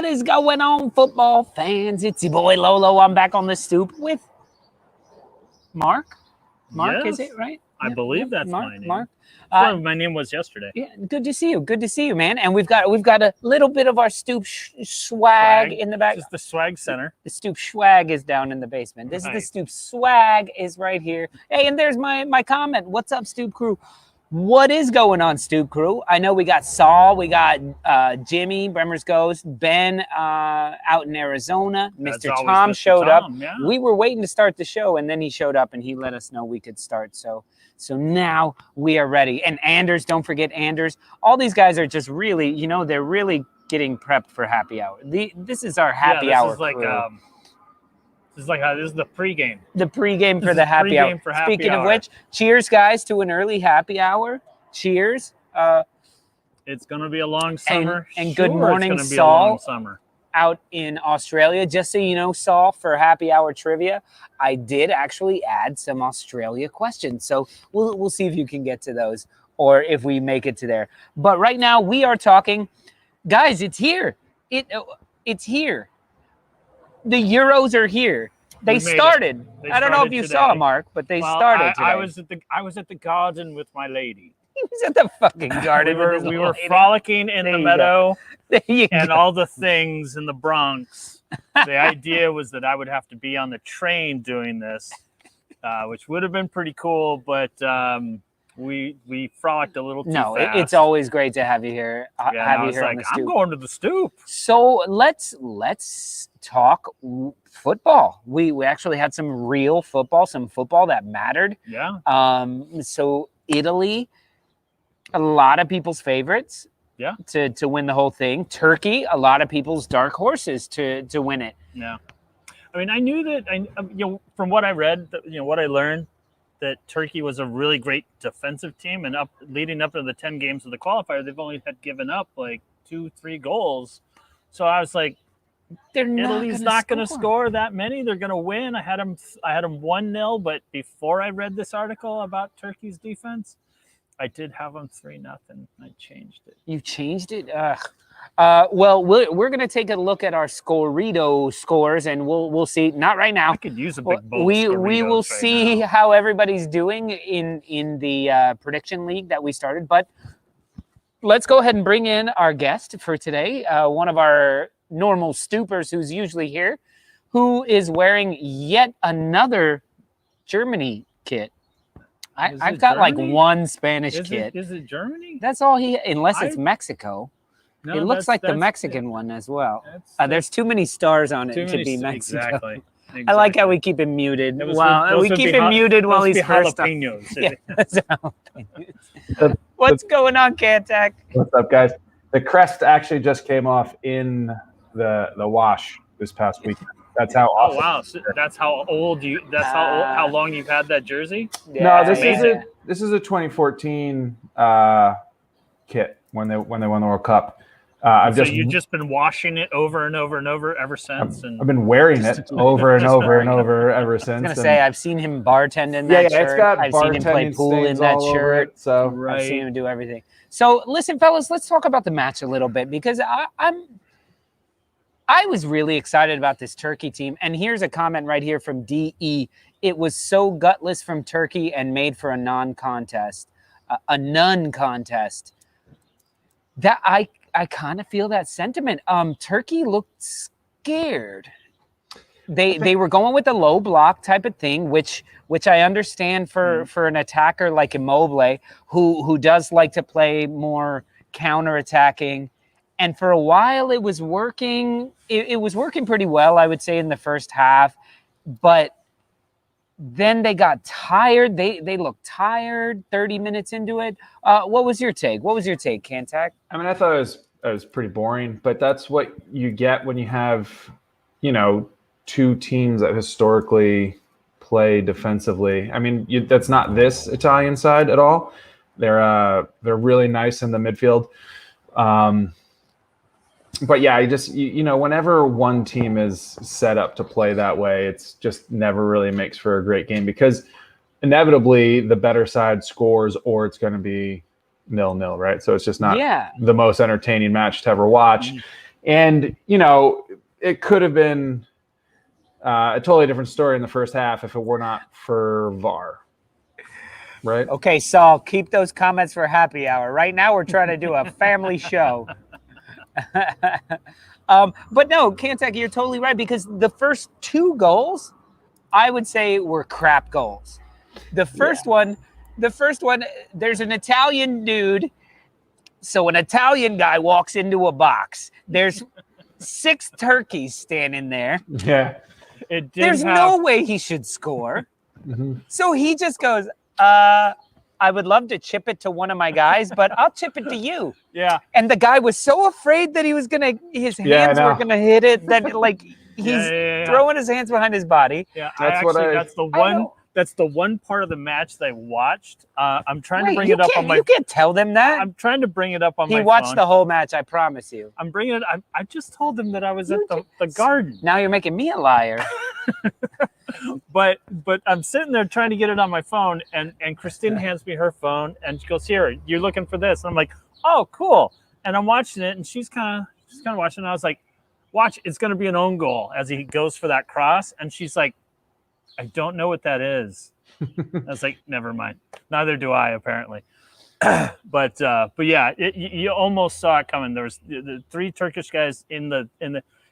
What is going on, football fans? It's your boy Lolo. I'm back on the stoop with Mark. Mark, yes, is it right? I believe that's Mark, my name. Mark. My name was yesterday. Yeah, good to see you. Good to see you, man. And we've got a little bit of our stoop swag in the back. This is the swag center. The stoop swag is down in the basement. This is the stoop swag is right here. Hey, and there's my comment. What's up, stoop crew? What is going on, stoop crew? I know we got Saul, we got Jimmy, Bremner's Ghost, Ben out in Arizona. Mr. Tom showed up. Yeah. We were waiting to start the show, and then he showed up, and he let us know we could start. So now we are ready. And Anders, don't forget Anders. All these guys are just really, you know, they're really getting prepped for happy hour. This is our happy hour crew. This is the pregame. The pregame for the happy hour. Speaking of which, cheers, guys, to an early happy hour. Cheers. It's going to be a long summer. And good morning, Saul, out in Australia. Just so you know, Saul, for happy hour trivia, I did actually add some Australia questions. So we'll see if you can get to those or if we make it to there. But right now we are talking, guys, it's here. It's here. The Euros are here. They started. I don't know if you saw, Mark, but they started today. I was at the garden with my lady. He was at the fucking garden. we were frolicking in the meadow and all the things in the Bronx. The idea was that I would have to be on the train doing this, which would have been pretty cool, but we frolicked a little too fast. It's always great to have you here. On the stoop. I'm going to the stoop. So let's talk football. We actually had some real football, some football that mattered. Yeah. So Italy, a lot of people's favorites. Yeah. To win the whole thing. Turkey, a lot of people's dark horses to win it. Yeah. I mean, I knew that. From what I read, what I learned, that Turkey was a really great defensive team, and leading up to the 10 games of the qualifier, they've only had given up like 2-3 goals. So I was like, Italy's not going to score that many. They're going to win. I had them 1-0, but before I read this article about Turkey's defense, I did have them 3-0. I changed it. You changed it? Well, we're going to take a look at our Scorito scores, and we'll see. Not right now. I could use a big bowl. We will see how everybody's doing in the prediction league that we started. But let's go ahead and bring in our guest for today, one of our normal stoopers who's usually here, who is wearing yet another Germany kit. I've got like one Spanish kit. Is it Germany? That's all unless it's Mexico. No, it looks like the Mexican one as well. There's too many stars on it to be Mexico. Exactly. I like how we keep him muted. We keep him muted while he's first up. What's going on, Cantac? What's up, guys? The crest actually just came off in the wash this past weekend. That's how awesome. Oh wow! So that's how old you. That's how long you've had that jersey. Yeah, no, this is a 2014 kit when they won the World Cup. You've just been washing it over and over and over ever since. I've been wearing it over and over and over ever since. I was gonna say I've seen him bartend in that shirt. I've seen him play pool in that shirt. So I've seen him do everything. So listen, fellas, let's talk about the match a little bit because I was really excited about this Turkey team. And here's a comment right here from DE. It was so gutless from Turkey and made for a non-contest, a none contest. That I kind of feel that sentiment. Turkey looked scared. They were going with a low block type of thing, which I understand for an attacker like Immobile, who does like to play more counterattacking. And for a while, it was working. It was working pretty well, I would say, in the first half. But then they got tired. They looked tired 30 minutes into it. What was your take? Cantac? I mean, I thought it was pretty boring. But that's what you get when you have, two teams that historically play defensively. I mean, that's not this Italian side at all. They're really nice in the midfield. But yeah, whenever one team is set up to play that way, it's just never really makes for a great game because inevitably the better side scores or it's going to be 0-0, right? So it's just not the most entertaining match to ever watch. And, it could have been a totally different story in the first half if it were not for VAR. Right? Okay, Saul, keep those comments for happy hour. Right now, we're trying to do a family show. But no, Kantek, you're totally right, because the first 2 goals, I would say, were crap goals. The first one, there's an Italian dude. So an Italian guy walks into a box. There's 6 turkeys standing there. Yeah. There's no way he should score. Mm-hmm. So he just goes, I would love to chip it to one of my guys, but I'll chip it to you. Yeah. And the guy was so afraid that his hands were gonna hit it, that he's throwing his hands behind his body. Yeah, that's the one part of the match that I watched. I'm trying to bring it up on my. You can't tell them that. I'm trying to bring it up on my. He watched phone. the whole match. I promise you. I'm bringing it. I just told him that I was at the garden. Now you're making me a liar. But I'm sitting there trying to get it on my phone, and Christine hands me her phone, and she goes, "Here, you're looking for this." And I'm like, "Oh, cool." And I'm watching it, and she's kind of watching. And I was like, "Watch, it's going to be an own goal as he goes for that cross." And she's like, "I don't know what that is." I was like, "Never mind. Neither do I, apparently." But yeah, you almost saw it coming. There was the 3 Turkish guys in the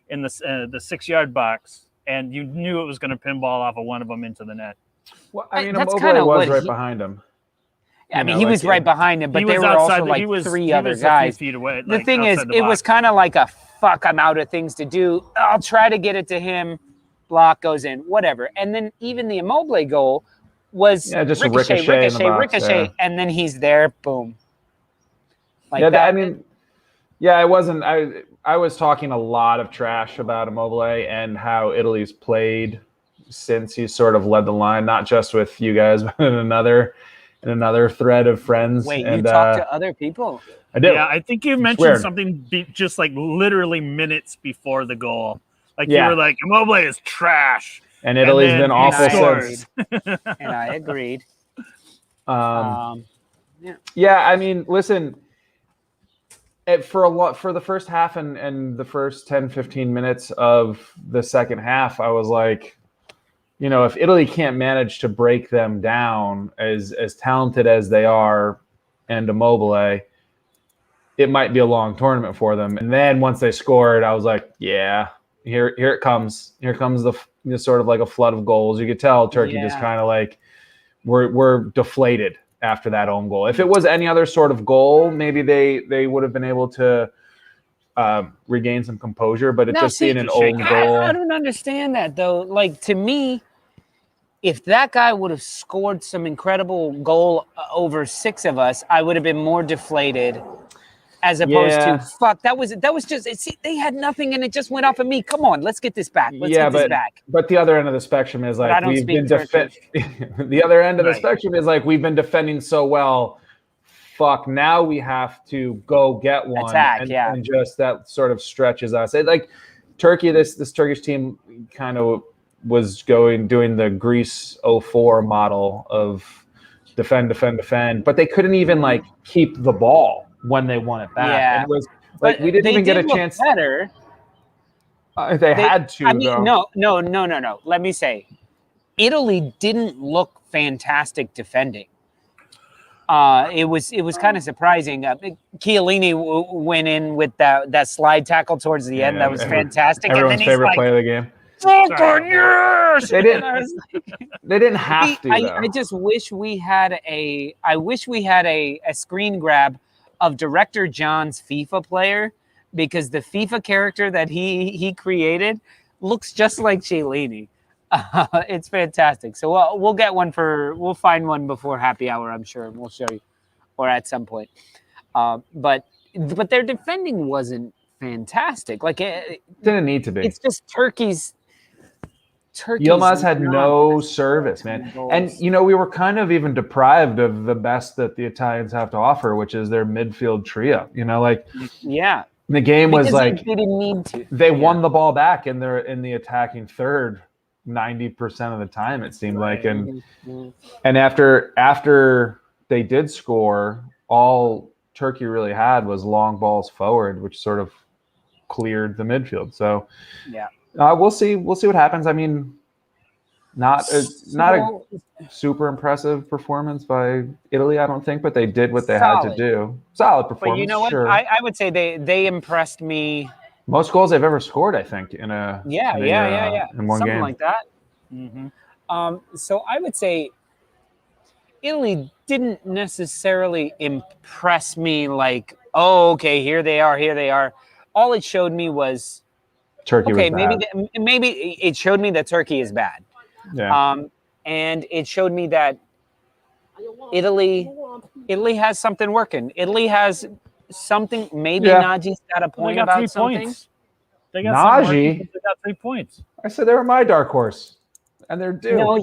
6-yard box, and you knew it was going to pinball off of one of them into the net. Well, I mean, that's Immobile was right behind him. I mean, he was right behind him, but there were also like 3 other guys. 3 feet away. The thing is, it was kind of like a fuck, I'm out of things to do. I'll try to get it to him. Block goes in, whatever. And then even the Immobile goal was just ricochet, and then he's there, boom. Like that. I mean, I wasn't. I was talking a lot of trash about Immobile and how Italy's played since he sort of led the line, not just with you guys, but in another thread of friends. Wait, you talked to other people? I did. Yeah, I think you mentioned something just like literally minutes before the goal. Like you were like, Immobile is trash. And Italy's been awful since. And I agreed. I mean, listen, for the first half and the first 10, 15 minutes of the second half, I was like, if Italy can't manage to break them down as talented as they are and Immobile, it might be a long tournament for them. And then once they scored, I was like, yeah, here it comes. Here comes the sort of like a flood of goals. You could tell Turkey just kind of like we're deflated after that own goal. If it was any other sort of goal, maybe they would have been able to regain some composure. But being an own goal, I don't understand that though. Like, to me, if that guy would have scored some incredible goal over 6 of us, I would have been more deflated. As opposed to fuck, that was just they had nothing and it just went off of me. Come on, let's get this back. Let's get this back. But the other end of the spectrum is like we've been the other end of the spectrum is like we've been defending so well. Fuck, now we have to go get one and just that sort of stretches us. Like Turkey, this Turkish team kind of was doing the Greece 04 model of defend, but they couldn't even like keep the ball when they won it back. Yeah. It was like we didn't even get a chance. Better. They had to. I mean, no. Let me say, Italy didn't look fantastic defending. It was kind of surprising. Chiellini went in with that slide tackle towards the end. That was fantastic. Everyone's favorite play of the game. Yes! They didn't have to. I just wish we had a screen grab of Director John's FIFA player, because the FIFA character that he created looks just like Chiellini. It's fantastic. So we'll get one we'll find one before happy hour, I'm sure, and we'll show you, or at some point. But their defending wasn't fantastic. Like it didn't need to be. It's just Turkey's Yilmaz had no service, man. And, we were kind of even deprived of the best that the Italians have to offer, which is their midfield trio. The game was like they didn't need to. They won the ball back in the attacking third 90% of the time, it seemed like. And after they did score, all Turkey really had was long balls forward, which sort of cleared the midfield. So Yeah. we'll see. We'll see what happens. I mean, not a super impressive performance by Italy, I don't think, but they did what they had to do. Solid performance. But you know what? Sure. I would say they impressed me. Most goals they've ever scored, I think, in one Something game. like that. So I would say Italy didn't necessarily impress me like, oh, okay, here they are. All it showed me was Turkey was maybe bad. maybe it showed me that Turkey is bad. Yeah. And it showed me that Italy has something working. Italy has something. Maybe Naji's got a point they got about 3 something. points. They got Naji? They got 3 points. I said they were my dark horse, and they're due. No,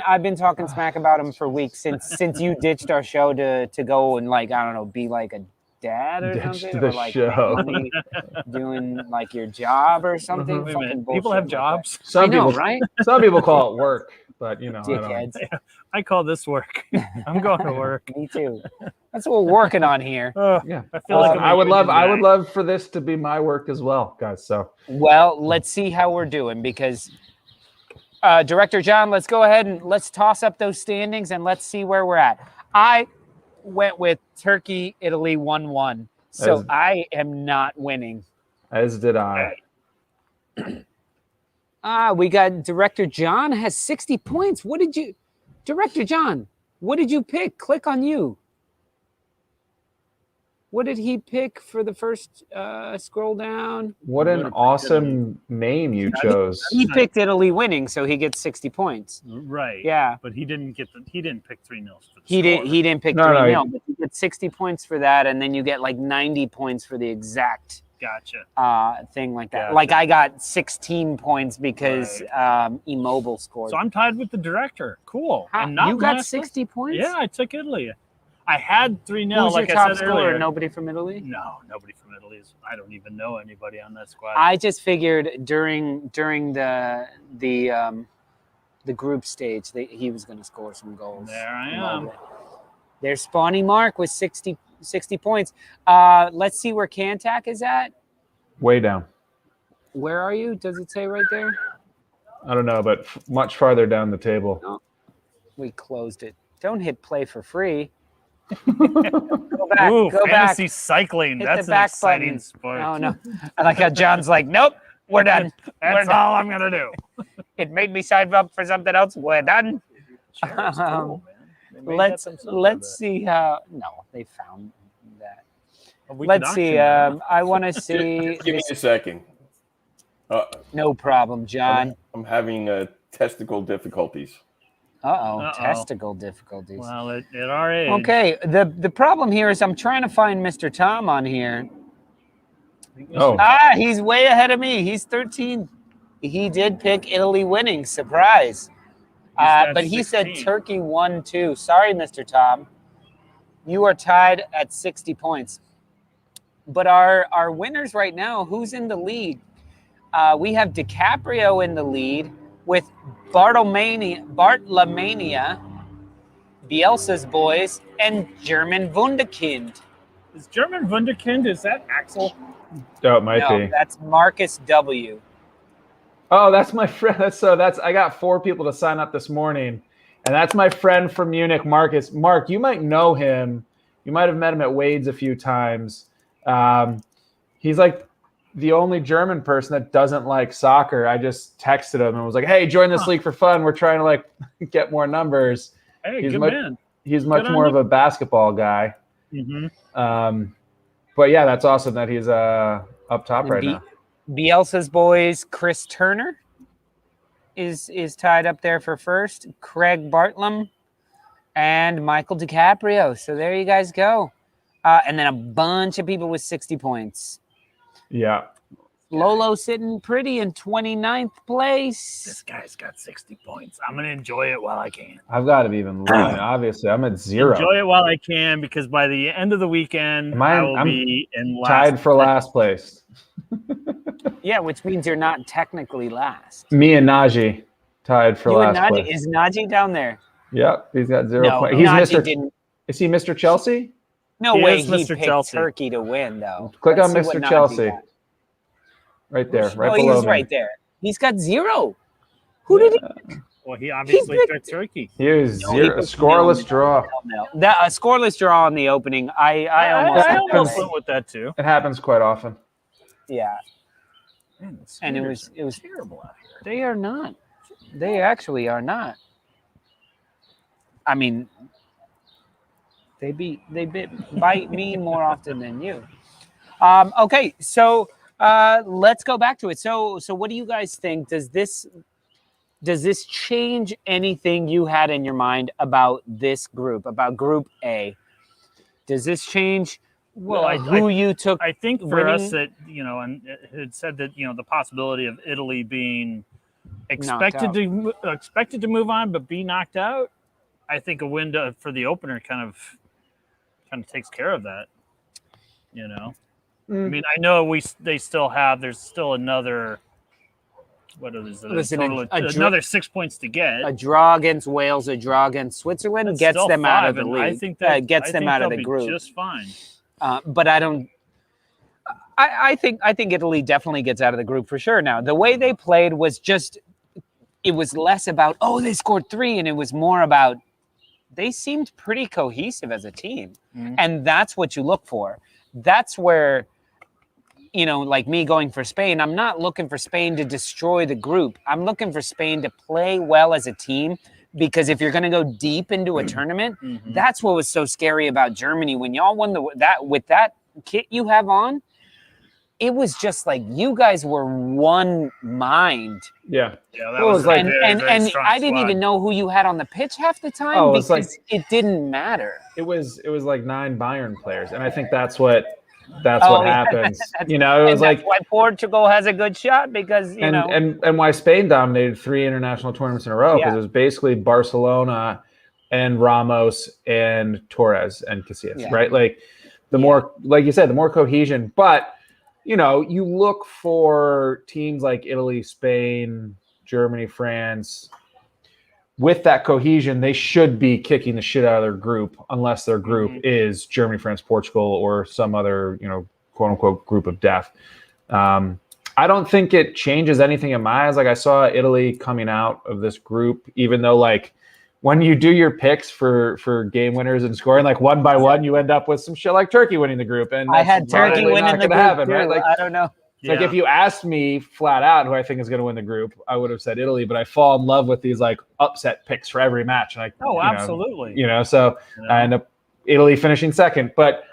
I've been talking smack about him for weeks since you ditched our show to go and like, I don't know, be like a dad or something, the or like show. make money doing like your job or something. Wait a Fucking minute. bullshit People have like jobs. that. Some I know, people, right? Some people call it work, but you know, Dickheads. I call this work. I'm going to work. Me too. That's what we're working on here. Yeah. I feel like I would love for this to be my work as well, guys. So well, let's see how we're doing because Director John, let's go ahead and let's toss up those standings and let's see where we're at. I went with Turkey, Italy 1-1. So I am not winning. As did I. We got Director John has 60 points. Director John, what did you pick? Click on you. What did he pick for the first scroll down? What an awesome name you chose. He picked Italy winning, so he gets 60 points. Right. Yeah. But he didn't pick 3-0 for the He score. didn't pick 3-0, but you get 60 points for that, and then you get like 90 points for the exact thing like that. Gotcha. Like I got 16 points because Immobile scored. So I'm tied with the director. Cool. You got 60 points? Yeah, I took Italy. I had 3-0, Who's like your I top said scorer? earlier. Nobody from Italy? No, nobody from Italy. I don't even know anybody on that squad. I just figured during the group stage that he was going to score some goals. There I am. There's Spawny Mark with 60 points. Let's see where Kantak is at. Way down. Where are you? Does it say right there? I don't know, but much farther down the table. No. We closed it. Don't hit play for free. Go back. Ooh, go fantasy back. cycling. Hit That's the an back exciting button. sport. Oh, no. I like how John's like, nope, we're done. That's all I'm going to do. It made me sign up for something else. We're done. Sure, it's cool, man. Let's see how. No, they found that. We Let's can see. auction I want to see. Give me a second. No problem, John. I'm having testicle difficulties. Testicle difficulties. Well, at our age. Okay, the problem here is I'm trying to find Mr. Tom on here. Oh. He's way ahead of me. He's 13. He did pick Italy winning. Surprise. But he said 16. Turkey won too. Sorry, Mr. Tom. You are tied at 60 points. But our winners right now, who's in the lead? We have DiCaprio in the lead with Bartlemania, Bielsa's boys, and German Wunderkind. Is German Wunderkind, is that Axel? Oh, it might be. That's Marcus W. Oh, that's my friend. I got 4 people to sign up this morning, and that's my friend from Munich, Marcus. Mark, you might know him. You might have met him at Wade's a few times. He's like the only German person that doesn't like soccer. I just texted him and was like, "Hey, join this league for fun. We're trying to like get more numbers." Hey, he's good man. He's much more of a basketball guy. Mm-hmm. But yeah, that's awesome that he's up top right now. Bielsa's boys, Chris Turner is tied up there for first. Craig Bartlam and Michael DiCaprio. So there you guys go. And then a bunch of people with 60 points. Yeah. Lolo sitting pretty in 29th place. This guy's got 60 points. I'm going to enjoy it while I can. I've got to be even lower. Obviously, I'm at 0. Enjoy it while I can, because by the end of the weekend, I'm be in last tied for last place. Yeah, which means you're not technically last. Me and Najee tied for last place. Is Najee down there? Yep, he's got 0 points. He's Mr. Is he Mr. Chelsea? No way. He Mr. picked Chelsea. Turkey to win, though. Click on Mr. Chelsea. Right there, right Oh, below he's me. right there. He's got 0. Who did he? Well, he obviously picked- picked Turkey. He was No, he zero, a picked scoreless nil. draw. No. That a scoreless draw in the opening. I almost. I had that almost right. went with that too. It happens quite often. Yeah. Man, the And it Spears was are terrible out here. They are not. They actually are not. I mean, they bite me more often than you. Okay, so let's go back to it. So what do you guys think? Does this change anything you had in your mind about this group, about Group A? Does this change who you took? I think for winning? us that, and it had said that, the possibility of Italy being expected to move on but be knocked out. I think a win for the opener kind of takes care of that. I mean, I know there's still another. What is it? Listen, another 6 points to get. A draw against Wales, a draw against Switzerland That's gets still them out of 5, the and league. I think that gets them out of the they'll be group. just fine. But I don't. I think Italy definitely gets out of the group for sure. Now the way they played was just. It was less about they scored 3, and it was more about they seemed pretty cohesive as a team, and that's what you look for. That's where. Like me going for Spain, I'm not looking for Spain to destroy the group. I'm looking for Spain to play well as a team, because if you're going to go deep into a tournament, that's what was so scary about Germany. When y'all won with that kit you have on, it was just like you guys were one mind. Yeah. That was like, very, very and strong I didn't squad. even know who you had on the pitch half the time because it didn't matter. It was like 9 Bayern players, and I think that's what happens. It was that's why Portugal has a good shot, because and why Spain dominated 3 international tournaments in a row, because it was basically Barcelona and Ramos and Torres and Casillas, right? Like more, like you said, the more cohesion. But you look for teams like Italy, Spain, Germany, France. With that cohesion, they should be kicking the shit out of their group, unless their group is Germany, France, Portugal, or some other, quote unquote group of death. I don't think it changes anything in my eyes. Like, I saw Italy coming out of this group, even though, like, when you do your picks for game winners and scoring, like, one by one, you end up with some shit like Turkey winning the group. And I had Turkey winning the group happen, too. right? Like, I don't know. Like, if you asked me flat out who I think is going to win the group, I would have said Italy. But I fall in love with these like upset picks for every match. And absolutely. So I end up Italy finishing second. But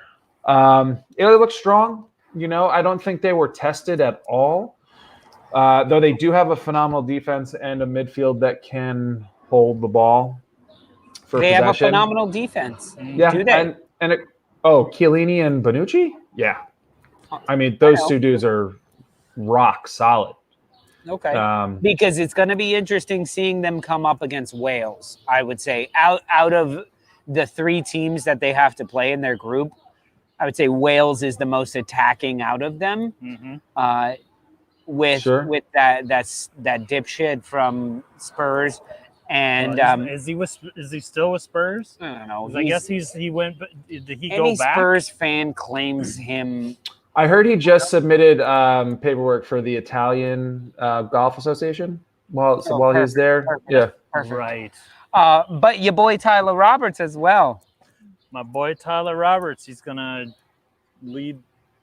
Italy looks strong. I don't think they were tested at all. Though they do have a phenomenal defense and a midfield that can hold the ball for They possession. have a phenomenal defense. Yeah. Do they? Chiellini and Bonucci? Yeah. I mean, those two dudes are rock solid. Okay. Because it's going to be interesting seeing them come up against Wales, I would say. Out of the 3 teams that they have to play in their group, I would say Wales is the most attacking out of them. With that dipshit from Spurs. And is he still with Spurs? I don't know. I guess he went, but did he go any back? Spurs fan claims him. I heard he just submitted paperwork for the Italian Golf Association while he's there. Perfect. Yeah, Perfect. Right. But your boy Tyler Roberts as well. My boy Tyler Roberts, he's gonna lead.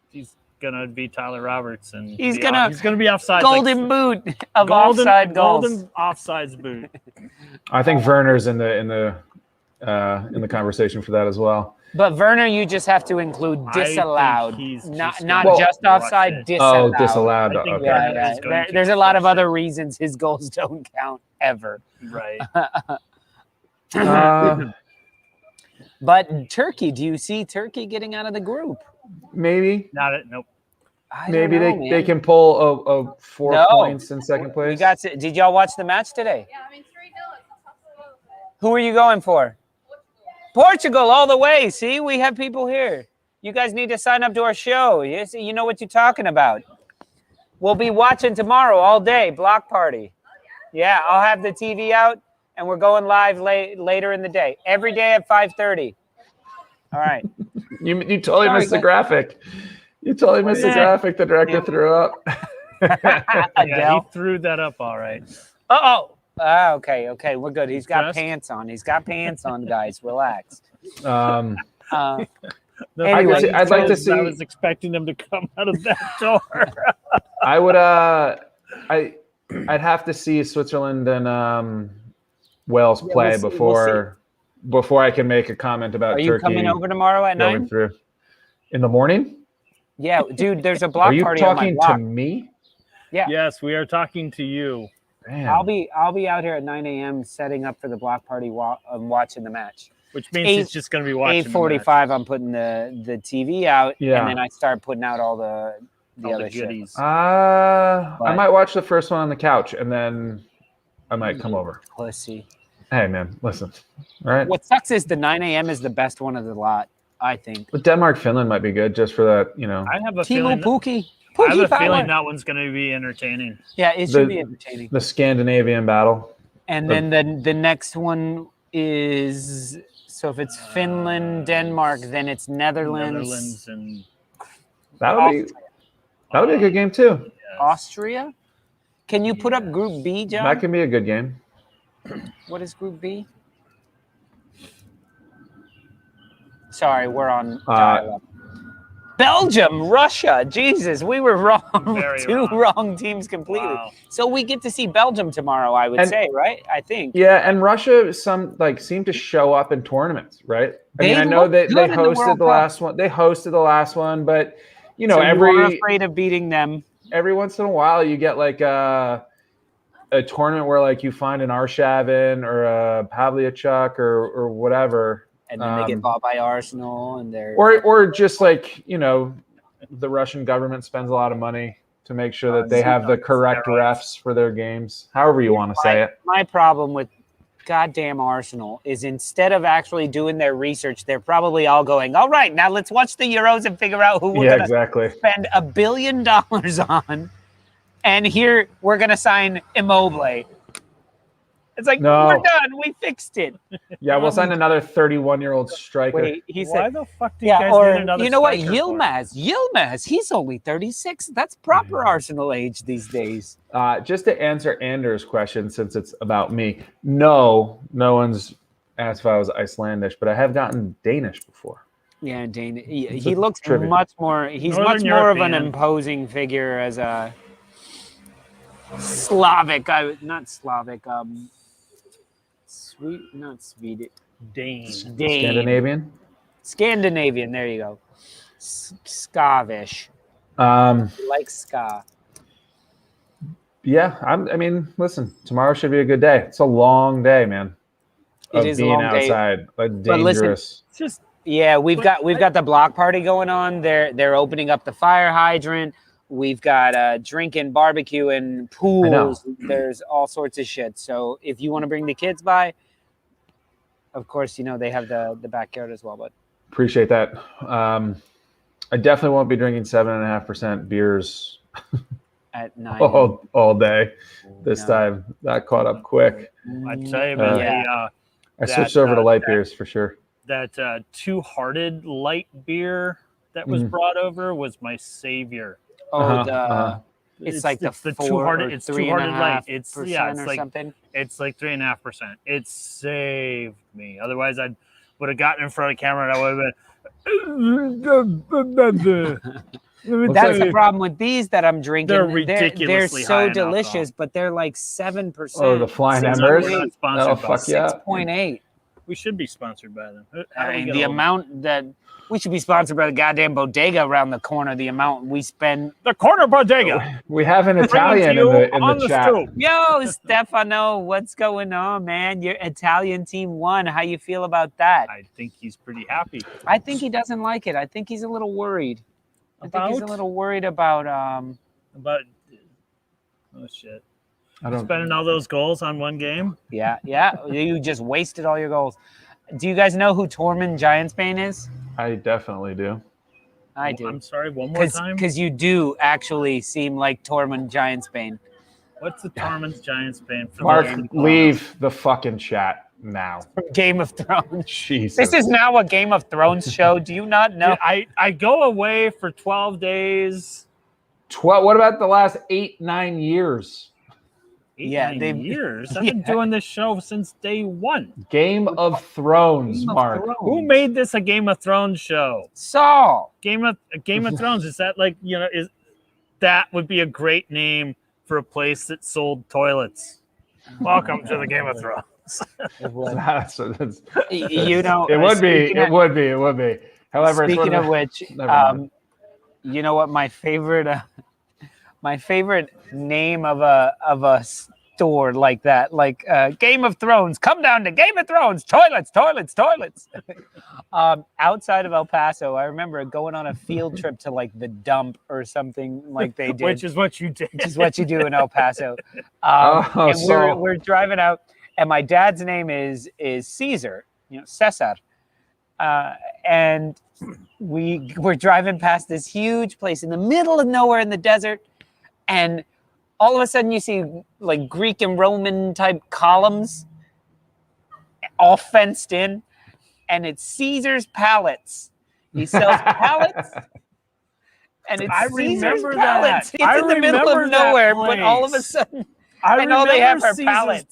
He's gonna be Tyler Roberts, and he's gonna be offside. Golden boot of offside goals. Golden offsides boot. I think Werner's in the conversation for that as well. But Werner, you just have to include disallowed, not just offside. Disallowed. Disallowed. Oh, disallowed. Okay. Yeah. There's a lot of other reasons his goals don't count ever. Right. But Turkey, do you see Turkey getting out of the group? Maybe. Nope. Maybe they can pull a 4 points in second place. Did y'all watch the match today? Yeah, I mean 3-0. Who are you going for? Portugal all the way. See, we have people here. You guys need to sign up to our show. You know what you're talking about. We'll be watching tomorrow all day. Block party. Yeah, I'll have the TV out, and we're going live later in the day. Every day at 5:30. All right. You totally missed the graphic. You totally missed the graphic the director threw up. Yeah, Adele. he threw that up all right. Oh. Okay. We're good. He's got Dressed? pants on. He's got pants on, guys. Relax. Um, Anyway, I'd like to see. I was expecting them to come out of that door. I would. I'd have to see Switzerland and Wales play we'll see. before I can make a comment about Are you Turkey coming over tomorrow at going 9? through. In the morning? Yeah, dude. There's a block Are you party on my talking block. to me? Yeah. Yes, we are talking to you. Damn. I'll be out here at 9 a.m. setting up for the block party watching the match. Which means he's just going to be watching. 8:45. I'm putting the TV out, Yeah. and then I start putting out all the other shit. goodies. I might watch the first one on the couch, and then I might come over. Pussy. Hey, man, listen. All right. What sucks is the 9 a.m. is the best one of the lot, I think. But Denmark-Finland might be good just for that, I have a Timo feeling. Pukki. I have a power. feeling that one's going to be entertaining. Yeah, it should be entertaining. the Scandinavian battle. And then the next one is, so if it's Finland, Denmark, then it's Netherlands and That'll be a good game too. Austria. Can you put up Group B, John? That can be a good game. What is Group B? Sorry, we're on dial-up. Belgium, Russia. Jesus, we were wrong. Very Two wrong. wrong teams completely. Wow. So we get to see Belgium tomorrow, I would say, right? I think. Yeah, and Russia seem to show up in tournaments, right? I know look they good in the hosted World the Cup. last one. They hosted the last one, but So you weren't every afraid of beating them. every once in a while you get like a tournament where like you find an Arshavin or a Pavlyachuk or whatever. And then they get bought by Arsenal, and they're Or just like, the Russian government spends a lot of money to make sure that they have the correct refs for their games. However you want to say it. My problem with goddamn Arsenal is instead of actually doing their research, they're probably all going, all right, now let's watch the Euros and figure out who we're going to exactly. spend $1 billion on. And here we're going to sign Immobile. It's like, No. we're done. We fixed it. Yeah, we'll sign another 31-year-old striker. Wait, he Why said, the fuck do you guys or need another you know what? striker for? Yilmaz, he's only 36. That's proper Arsenal age these days. Just to answer Anders' question, since it's about me, no one's asked if I was Icelandish, but I have gotten Danish before. Yeah, Dane. He looks trivia. much more. He's Northern much more of an European. imposing figure as a Slavic. Not Slavic. Not Swedish. Dane. Scandinavian? Scandinavian. There you go. Skavish. Like ska. Yeah, listen, tomorrow should be a good day. It's a long day, man. It is a long day. outside. Like, But listen, dangerous. It's just Yeah, we've got the block party going on. They're opening up the fire hydrant. We've got drinking, barbecue, and pools. There's all sorts of shit. So if you want to bring the kids by, of course, they have the backyard as well. But Appreciate that. I definitely won't be drinking 7.5% beers at 9, all day this time. That caught up quick. I tell you, man, I switched over to light beers for sure. That Two-Hearted light beer that was brought over was my savior. It's like the Two-Hearted. It's Two-Hearted light. It's or like something. It's like 3.5%. It saved me. Otherwise, I would have gotten in front of the camera and I would have been. That's the problem with these that I'm drinking. They're ridiculously They're high so in delicious, alcohol. but they're like 7%. Oh, the Flying Six- Embers? We're not Oh, sponsored by fuck yeah. 6.8. We should be sponsored by them. I mean, the amount that we should be sponsored by the goddamn bodega around the corner. The amount we spend. The corner bodega. We have an Bringing Italian to you in on the chat. Stoop. Yo, Stefano, what's going on, man? Your Italian team won. How you feel about that? I think he's pretty happy. I think he doesn't like it. I think he's a little worried. I think he's a About? little worried about But oh shit. I don't. Spending all those goals on one game. Yeah. You just wasted all your goals. Do you guys know who Tormund Giantsbane is? I definitely do. I do. I'm sorry, one more time. Because you do actually seem like Tormund Giantsbane. What's the Tormund's Giants band? Mark, leave the fucking chat now. From Game of Thrones. Jesus. This is now a Game of Thrones show. Do you not know? I go away for 12 days 12. What about the last 8-9 years? 9 years. I've been doing this show since day one. Game of Thrones, Mark. Who made this a Game of Thrones show? Saul. Game of Thrones. Is that like, that would be a great name for a place that sold toilets. Welcome to the Game of Thrones. It would. It would be. However, speaking of which, you know what my favorite name of a store like that, like Game of Thrones. Come down to Game of Thrones. Toilets. Outside of El Paso, I remember going on a field trip to like the dump or something like they did. Which is what you did. Which is what you do in El Paso. And we're driving out, and my dad's name is Caesar, Cesar. And we're driving past this huge place in the middle of nowhere in the desert, and all of a sudden you see like Greek and Roman type columns all fenced in, and it's Caesar's Pallets. He sells pallets, and it's Caesar's Pallets. It's in the middle of nowhere, but all of a sudden, and all they have are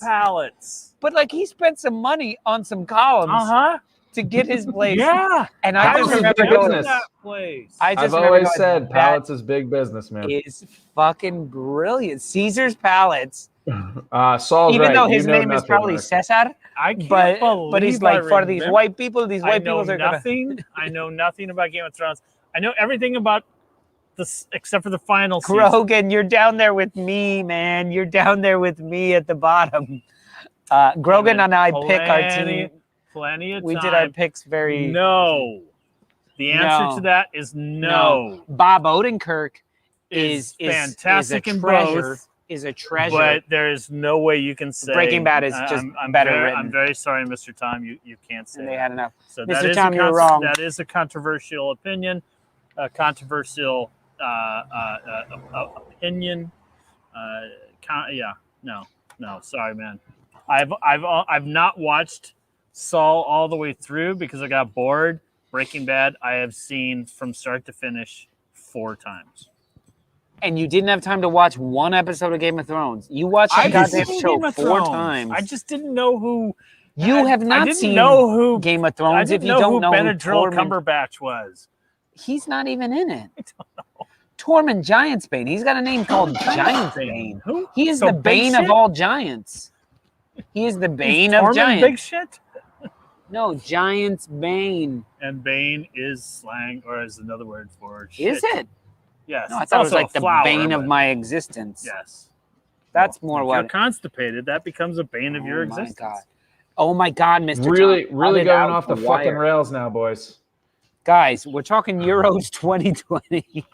pallets. But like he spent some money on some columns to get his place. Yeah, and I just remember going to that place. I've always said pallets is big business, man. It's fucking brilliant. Caesar's Pallets. Saul's even right. though his name is probably Cesar, but he's like for these white people. These white people are nothing. I know nothing about Game of Thrones. I know everything about this except for the final season. Grogan, you're down there with me, man. You're down there with me at the bottom. Grogan and I pick our team. Plenty of time. We did our picks very. No. The answer to that is no. Bob Odenkirk is fantastic in both. Is a treasure. But there's no way you can say Breaking Bad is just better written. I'm very sorry, Mr. Tom. You can't say they had enough. So Mr. Tom, you're wrong. That is a controversial opinion. Controversial opinion. No. Sorry, man. I've not watched Saul all the way through because I got bored. Breaking Bad, I have seen from start to finish 4 times. And you didn't have time to watch one episode of Game of Thrones. You watched that goddamn show 4 times. I just didn't know who. You have not seen Game of Thrones if you don't know who Benadryl Cumberbatch was. He's not even in it. I don't know. Tormund Giantsbane. He's got a name called Giantsbane. Who? He is the bane of all giants. He is the bane of giants. Big shit? No, Giant's Bane. And Bane is slang, or is another word for shit. Is it? Yes. No, I thought it was like the bane of my existence. Yes. That's more what. If you're constipated, that becomes a bane of your existence. God. Oh my God, Mr. Really going off the wire. fucking rails now, boys. Guys, we're talking Euros 2020.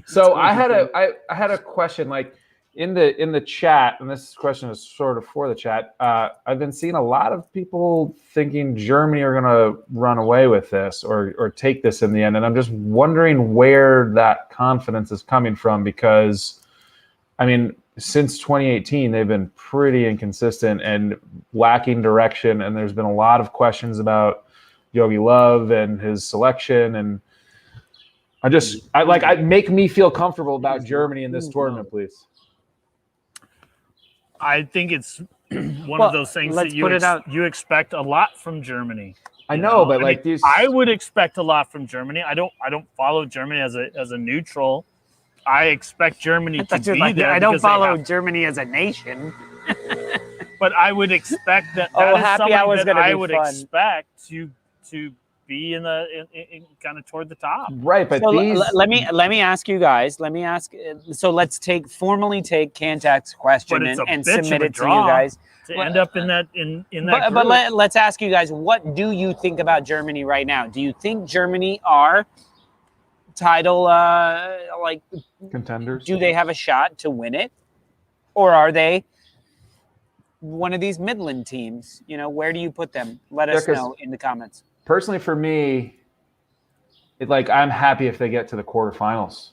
So I had a question, like in the chat, and this question is sort of for the chat. I've been seeing a lot of people thinking Germany are going to run away with this or take this in the end, and I'm just wondering where that confidence is coming from, because, I mean, since 2018 they've been pretty inconsistent and lacking direction, and there's been a lot of questions about Yogi Love and his selection, and I make me feel comfortable about Germany in this tournament, please. I think it's one of those things that you expect a lot from Germany. I know, but I would expect a lot from Germany. I don't follow Germany as a neutral. I expect Germany to be there. I don't follow Germany as a nation. But I would expect that. Happy hour's going to be I would expect to be in kind of toward the top. Right, but so let me ask you guys. So let's formally take Kantak's question and submit it to you guys. To end up in that But let's ask you guys, what do you think about Germany right now? Do you think Germany are title contenders? Do they have a shot to win it, or are they one of these Midland teams? Where do you put them? Let us know in the comments. Personally, for me, I'm happy if they get to the quarterfinals,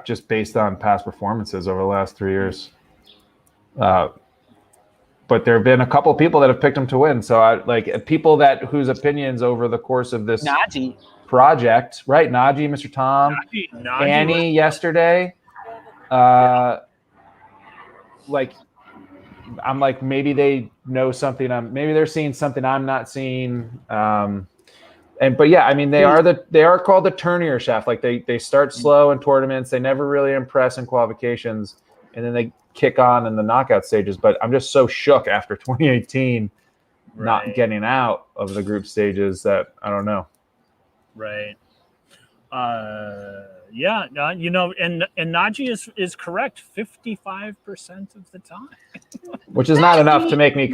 just based on past performances over the last 3 years. But there have been a couple people that have picked them to win. So people whose opinions over the course of this project, right? Najee, Mr. Tom, Annie yesterday. Like, I'm like, maybe they know something. Maybe they're seeing something I'm not seeing. But yeah, I mean, they are called the Turnier Shaft. Like they start slow in tournaments. They never really impress in qualifications, and then they kick on in the knockout stages. But I'm just so shook after 2018 not getting out of the group stages that I don't know. Right. Yeah, you know, and Najee is correct 55% of the time. Which is not enough to make me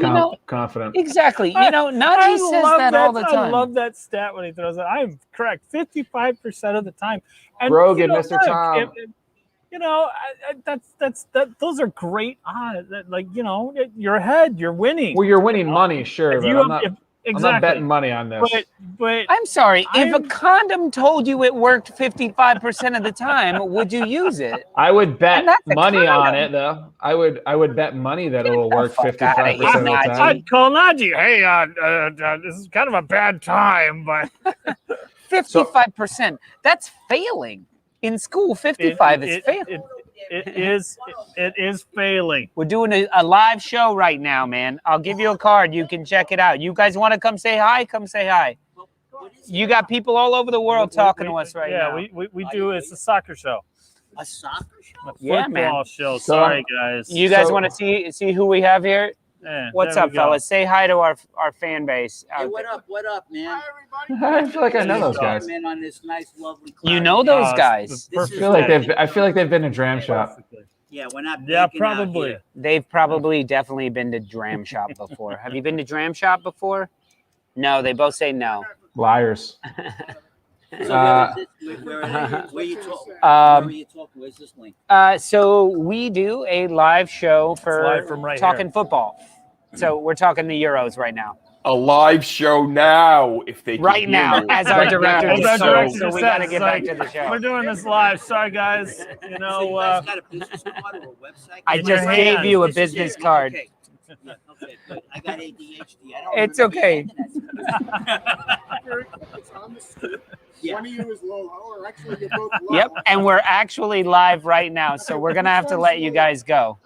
confident. Exactly. You know, Najee says that all the time. I love that stat when he throws it. I'm correct 55% of the time. And Grogan, Mr. Tom. You know, those are great odds. Like, you know, you're ahead, you're winning. Well, you're winning money, sure. I'm not betting money on this. But I'm sorry. If a condom told you it worked 55% of the time, would you use it? I would bet money on it, though. I would bet money that it will work 55% of the time. I'd call Najee. Hey, this is kind of a bad time, but 55%. That's failing. In school, 55 is failing. It is failing. We're doing a live show right now, man. I'll give you a card. You can check it out. You guys want to come say hi? Come say hi. You got people all over the world talking to us right now. Yeah, we do. It's a soccer show. A soccer show? A football show. Sorry, guys. You guys want to see who we have here? Yeah, what's up, fellas? Say hi to our fan base. Hey, what up, man? Hi, everybody. I feel like I know those guys. On this nice, lovely you know those guys. I feel like they've been to Dram Shop. Yeah, we're not. Yeah, probably. They've probably definitely been to Dram Shop before. Have you been to Dram Shop before? No, they both say no. Liars. So where are you talking? Where's this link? So we do a live show for talking football. So we're talking the Euros right now. A live show now, if they right now, as our director said. So we got to get back to the show. We're doing this live. Sorry, guys. You know, so you guys got a business card or a website? I just gave you a business card. Okay. Okay, but I got ADHD. It's okay. Yeah. One of you is Lolo, or actually you're both Lolo. Yep, and we're actually live right now, so we're gonna have to let you guys go.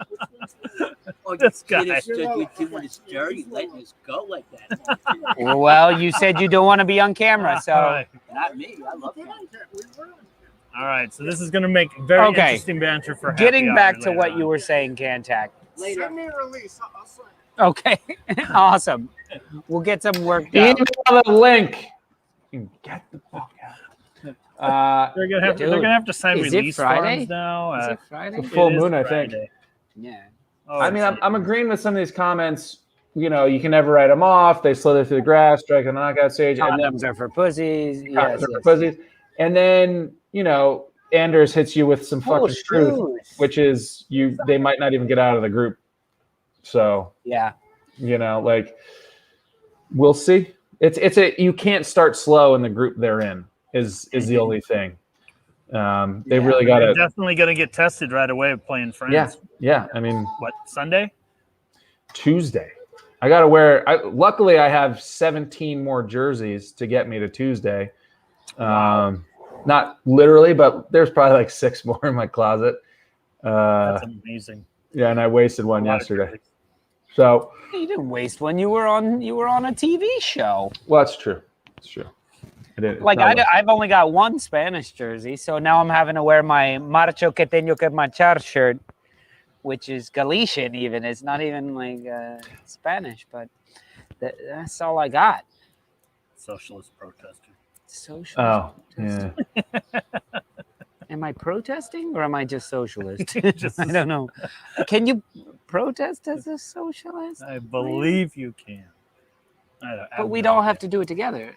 Oh, this guy. When it's dirty, letting us go like that. Well, you said you don't want to be on camera, so. Right. Not me. I love it. All right, so this is going to make very interesting banter for getting back to what you were saying, Cantac. Send me a release. I'll sign. Okay, awesome. We'll get some work done. Email the link. Get the fuck out. They're gonna have to sign release forms now. Is it Friday? It's a full moon, I think. Yeah. Oh, I mean, I'm agreeing with some of these comments. You know, you can never write them off. They slither through the grass, strike the knockout stage. Condoms are for pussies. Yes, for pussies. And then, you know, Anders hits you with some fucking truth, which is they might not even get out of the group. So yeah, you know, like we'll see. You can't start slow in the group they're in is the only thing. They really got to definitely going to get tested right away playing France. Yeah. I mean, what, Sunday? Tuesday. I got to wear. Luckily, I have 17 more jerseys to get me to Tuesday. Wow. Not literally, but there's probably like 6 more in my closet. That's amazing. Yeah, and I wasted one yesterday. So you didn't waste one. You were on a TV show. Well, that's true. It's true. I did. Like I've only got one Spanish jersey, so now I'm having to wear my Marcho que tengo que marchar shirt, which is Galician. Even it's not even like Spanish, but that's all I got. Socialist protester. Socialist. Oh, protester. Yeah. Am I protesting or am I just socialist? I don't know. Can you protest as a socialist? I believe you can. But we'd all have to do it together.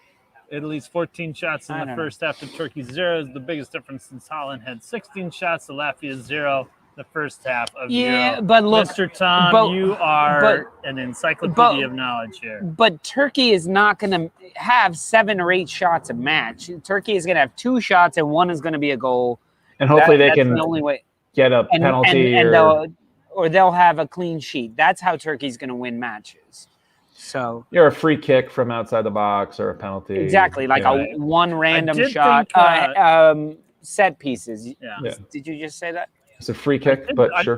Italy's 14 shots in the first half to Turkey's 0 is the biggest difference since Holland had 16 shots to Latvia's 0 the first half of Euro. But look, Mr. Tom, you are an encyclopedia of knowledge here. But Turkey is not going to have 7 or 8 shots a match. Turkey is going to have 2 shots and 1 is going to be a goal. And hopefully they can the only way. Get a penalty or they'll have a clean sheet. That's how Turkey's going to win matches. So you're a free kick from outside the box or a penalty. Exactly, like one random shot. Set pieces. Yeah. Did you just say that? It's a free kick, but sure.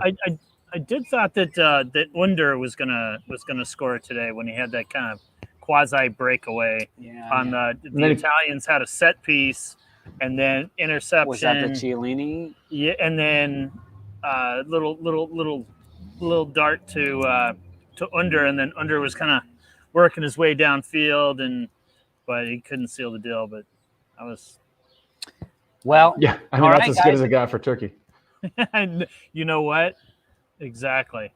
I did thought that that Under was gonna score today when he had that kind of quasi breakaway on the Italians had a set piece and then interception. Was that the Chiellini? Yeah, and then little dart to Under, and then Under was kind of working his way downfield, but he couldn't seal the deal. But I was yeah. I mean that's as good as it got for Turkey. You know what? Exactly.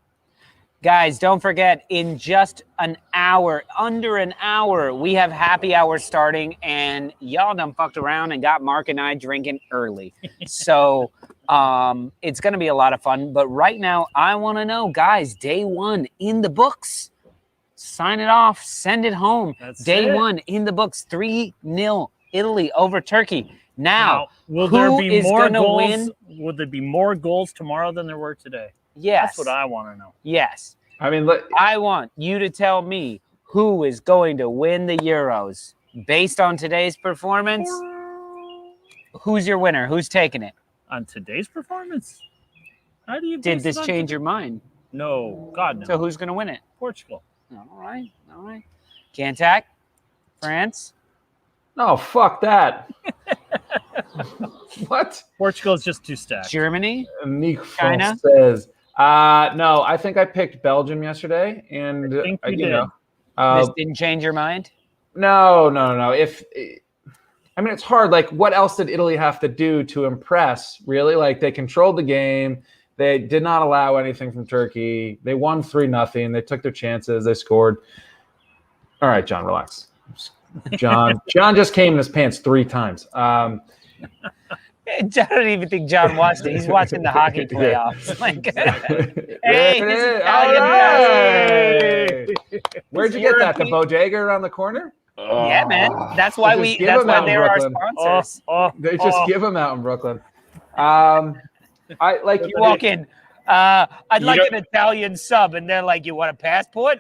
Guys, don't forget, in just an hour, under an hour, we have happy hour starting, and y'all done fucked around and got Mark and I drinking early. So it's going to be a lot of fun. But right now, I want to know, guys, day one in the books. Sign it off. Send it home. Day one in the books. 3-0 Italy over Turkey. Now will there be more goals? Will there be more goals tomorrow than there were today? Yes. That's what I want to know. Yes. I mean, I want you to tell me who is going to win the Euros based on today's performance. Who's your winner? Who's taking it? On today's performance? How do you Did this change your mind? No. God, no. So who's going to win it? Portugal. All right. Cantac? France? No, fuck that. What? Portugal is just too stacked. Germany? China? Says, no, I think I picked Belgium yesterday, and this didn't change your mind? No. I mean, it's hard. Like, what else did Italy have to do to impress? Really, like they controlled the game. They did not allow anything from Turkey. They won 3-0. They took their chances. They scored. All right, John, relax. John just came in his pants 3 times. I don't even think John watched it. He's watching the hockey playoffs. Like, hey, this is Italian. Hey. Where'd you get that? The bodega around the corner? Yeah, man. That's why they're our sponsors. They just give them out in Brooklyn. I like you walk in. I'd like an Italian sub, and they're like, "You want a passport?"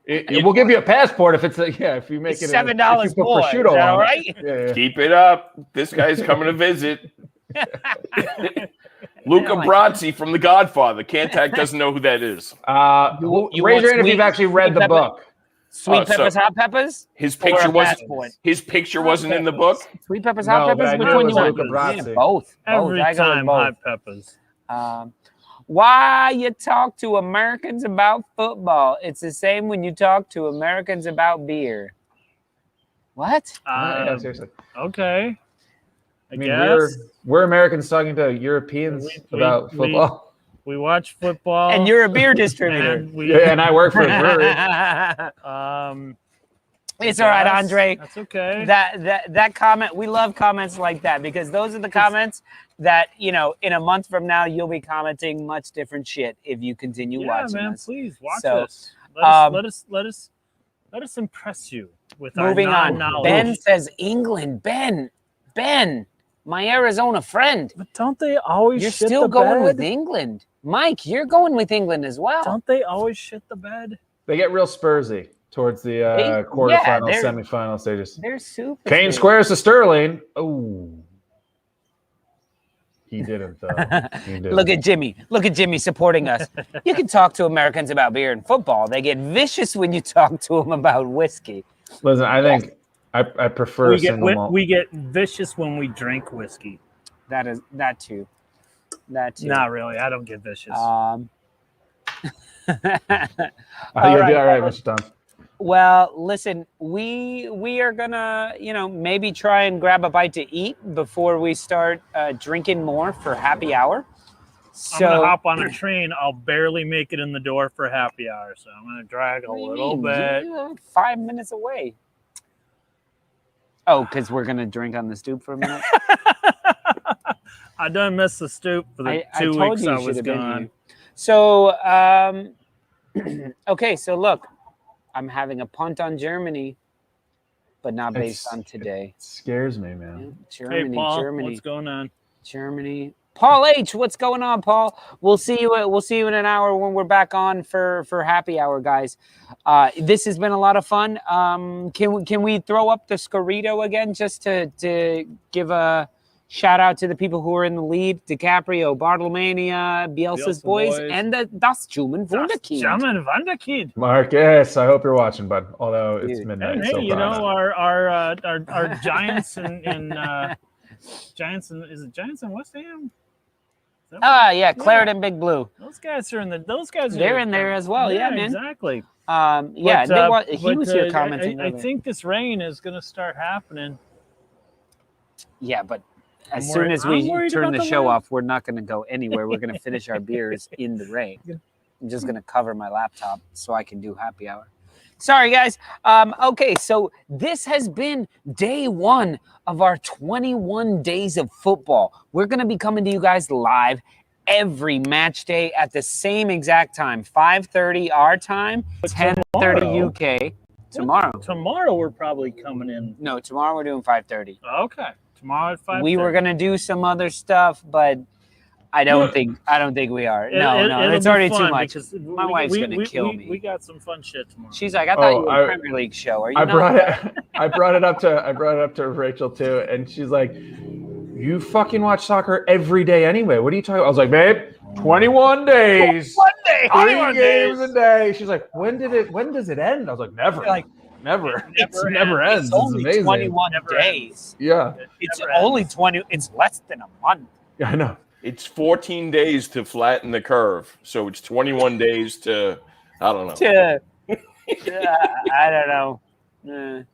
We'll give you a passport if if you make it $7 more. Is that all right? Yeah. Keep it up. This guy's coming to visit. Luca Brasi from The Godfather. Cantac doesn't know who that is. Raise your hand if you've actually read the book. Sweet peppers, hot peppers. His picture wasn't in the book. Sweet peppers, hot peppers. Which one you want? Yeah, both. Every time hot peppers. Why you talk to Americans about football? It's the same when you talk to Americans about beer. What? Yeah, seriously. Okay. I mean, we're Americans talking to Europeans about football. We watch football. And you're a beer distributor. And I work for a brewery. It's all right, Andre. That's okay. That comment, we love comments like that because those are the comments that, in a month from now, you'll be commenting much different shit if you continue watching man, us. please watch us. Let us impress you with moving our on. Ben says England. Ben, my Arizona friend. But don't they always You're shit still the going bed? with England. Mike, you're going with England as well. Don't they always shit the bed? They get real Spursy towards the quarterfinal, semifinal stages. They're super. Kane squares to Sterling. Oh, he didn't though. Look at Jimmy supporting us. You can talk to Americans about beer and football. They get vicious when you talk to them about whiskey. Listen, I think I prefer single malt. We get vicious when we drink whiskey. That too. Not really. I don't get vicious. You'll be all right, Mr. Tom. Well, listen, we are gonna, maybe try and grab a bite to eat before we start drinking more for happy hour. So I'm gonna hop on a train. I'll barely make it in the door for happy hour, so I'm gonna drag a little bit. You're 5 minutes away. Oh, because we're gonna drink on the stoop for a minute. I done missed the stoop for the 2 weeks I was gone. So, okay, so look, I'm having a punt on Germany, but not based on today. It scares me, man. Hey, Paul, what's going on? Germany. Paul H, what's going on, Paul? We'll see you in an hour when we're back on for happy hour, guys. This has been a lot of fun. Can we throw up the Scorito again just to give a Shout out to the people who are in the lead: DiCaprio, Bartlemania, Bielsa's boys, and the Das Juman Wunderkind. German Wunderkind. Marcus, I hope you're watching, bud. Although it's midnight. Hey, so you probably know not. our Giants in Giants and is it Giants and West Ham? Yeah, Clarendon Big Blue. Those guys are in the. Those guys. They're in there as well. Yeah, man. Exactly. He was here commenting. I think this rain is going to start happening. Yeah, but as soon as we turn the show off, we're not going to go anywhere. We're going to finish our beers in the rain. I'm just going to cover my laptop so I can do happy hour. Sorry, guys. Okay, so this has been day 1 of our 21 days of football. We're going to be coming to you guys live every match day at the same exact time, 5:30 our time, 10:30 UK. Tomorrow we're probably coming in. No, tomorrow we're doing 5:30. Okay, tomorrow at 5:30. We were going to do some other stuff, but I don't think we are. No, it's already too much. My wife's gonna kill me. We got some fun shit tomorrow. She's like, I thought you were a Premier League show. Are you? I brought it up to Rachel too, and she's like, "You fucking watch soccer every day anyway. What are you talking about?" I was like, "Babe, 21 days, 3 games a day." She's like, "When does it end?" I was like, "Never." Like, never. It never ends. It's only amazing. 21 days. Yeah. It's only 20. It's less than a month. Yeah, I know. It's 14 days to flatten the curve, so it's 21 days to I don't know. I don't know.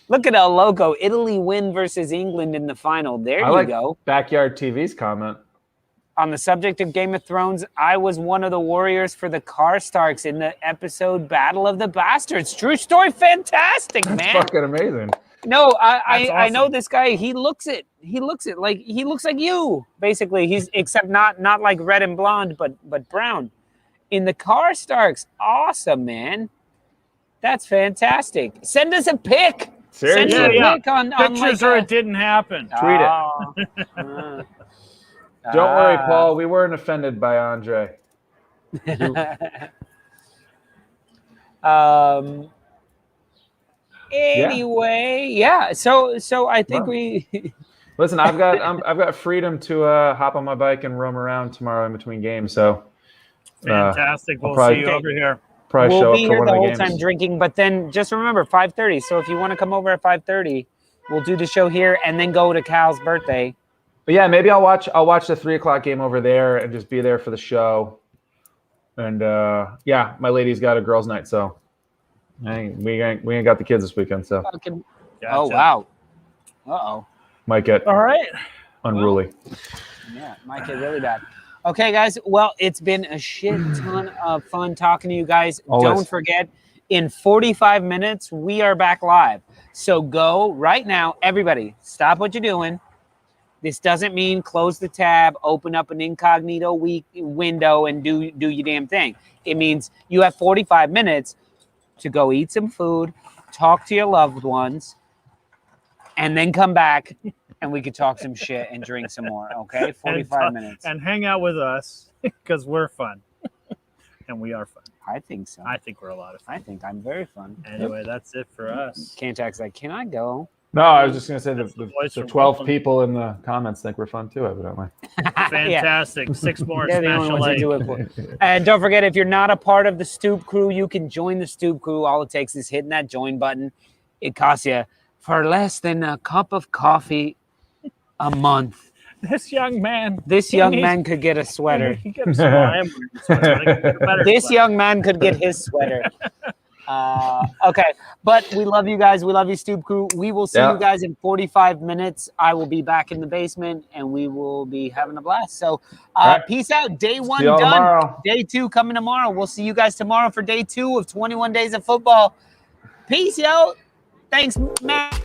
Look at El Loco. Italy win versus England in the final. There you go. Backyard TV's comment. On the subject of Game of Thrones, I was one of the warriors for the Karstarks in the episode Battle of the Bastards. True story. Fantastic, man. That's fucking amazing. No, awesome. I know this guy. He looks like you, basically. He's except not like red and blonde, but brown. In the Karstarks. Awesome, man. That's fantastic. Send us a pic. Seriously? Send us a pic on pictures or it didn't happen. Tweet it. Don't worry, Paul. We weren't offended by Andre. Anyway, yeah. So I think Listen, I've got freedom to hop on my bike and roam around tomorrow in between games. So fantastic. We'll see you over here. We'll be here the whole time drinking, but then just remember 5:30. So if you want to come over at 5:30, we'll do the show here and then go to Cal's birthday. But yeah, maybe I'll watch the 3:00 game over there and just be there for the show. And yeah, my lady's got a girls' night, so we ain't got the kids this weekend. So Gotcha. Oh wow. Might get unruly. Yeah, might get really bad. Okay, guys. Well, it's been a shit ton of fun talking to you guys. Always. Don't forget, in 45 minutes, we are back live. So go right now. Everybody, stop what you're doing. This doesn't mean close the tab, open up an incognito window, and do your damn thing. It means you have 45 minutes to go eat some food, talk to your loved ones, and then come back and we could talk some shit and drink some more, okay? 45 minutes. And hang out with us because we're fun. And we are fun. I think so. I think we're a lot of fun. I think I'm very fun. Anyway, that's it for us. Cantak's like, can I go? No, I was just going to say the 12 people in the comments think we're fun too, evidently. Fantastic. Yeah. 6 more special. And don't forget, if you're not a part of the Stoop crew, you can join the Stoop crew. All it takes is hitting that join button. It costs you for less than a cup of coffee a month. This young man could get a sweater. This young man could get his sweater. Okay, but we love you guys. We love you, Stoop crew. We will see you guys in 45 minutes. I will be back in the basement, and we will be having a blast. So peace out. Day 1 done. Tomorrow. Day 2 coming tomorrow. We'll see you guys tomorrow for day 2 of 21 days of football. Peace out. Thanks, Matt.